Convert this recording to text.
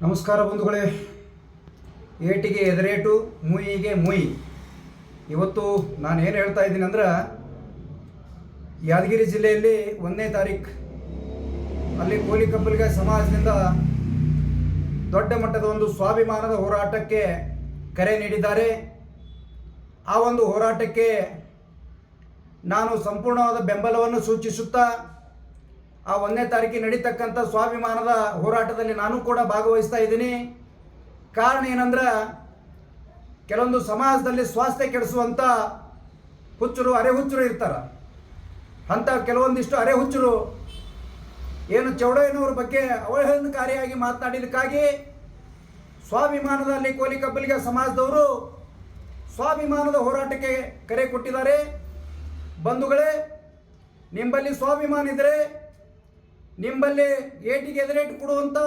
ನಮಸ್ಕಾರ ಬಂಧುಗಳೇ. ಏಟಿಗೆ ಎದರೇಟು, ಮೂಯಿಗೆ ಮೂಯಿ. ಇವತ್ತು ನಾನು ಏನು ಹೇಳ್ತಾ ಇದ್ದೀನಿ ಅಂದ್ರೆ, ಯಾದಗಿರಿ ಜಿಲ್ಲೆಯಲ್ಲಿ 1ನೇ ತಾರೀಕು ಅಲ್ಲಿ ಕೋಲಿ ಕಬ್ಬಲಿಗ ಸಮಾಜದಿಂದ ದೊಡ್ಡ ಮಟ್ಟದ ಒಂದು ಸ್ವಾಭಿಮಾನದ ಹೋರಾಟಕ್ಕೆ ಕರೆ ನೀಡಿದ್ದಾರೆ. ಆ ಒಂದು ಹೋರಾಟಕ್ಕೆ ನಾನು ಸಂಪೂರ್ಣವಾದ ಬೆಂಬಲವನ್ನು ಸೂಚಿಸುತ್ತಾ ಆ 1ನೇ ತಾರೀಕಿಗೆ ನಡೀತಕ್ಕಂಥ ಸ್ವಾಭಿಮಾನದ ಹೋರಾಟದಲ್ಲಿ ನಾನು ಕೂಡ ಭಾಗವಹಿಸ್ತಾ ಇದ್ದೀನಿ. ಕಾರಣ ಏನಂದ್ರೆ, ಕೆಲವೊಂದು ಸಮಾಜದಲ್ಲಿ ಸ್ವಾಸ್ಥ್ಯ ಕೆಡಿಸುವಂಥ ಹುಚ್ಚರು, ಅರೆಹುಚ್ಚರು ಇರ್ತಾರೆ. ಅಂಥ ಕೆಲವೊಂದಿಷ್ಟು ಅರೆಹುಚ್ಚರು ಏನು ಚೌಡಯ್ಯನವ್ರ ಬಗ್ಗೆ ಅವಹೇಳನಕಾರಿಯಾಗಿ ಮಾತನಾಡಿದ್ದಕ್ಕಾಗಿ ಸ್ವಾಭಿಮಾನದಲ್ಲಿ ಕೋಲಿ ಕಬ್ಬಲಿಗ ಸಮಾಜದವರು ಸ್ವಾಭಿಮಾನದ ಹೋರಾಟಕ್ಕೆ ಕರೆ ಕೊಟ್ಟಿದ್ದಾರೆ. ಬಂಧುಗಳೇ, ನಿಂಬಲ್ಲಿ ಸ್ವಾಭಿಮಾನ ಇದ್ದರೆ, ನಿಂಬಲ್ಲಿ ಏಟಿಗೆ ಎದುರೇಟು ಕೊಡುವಂಥ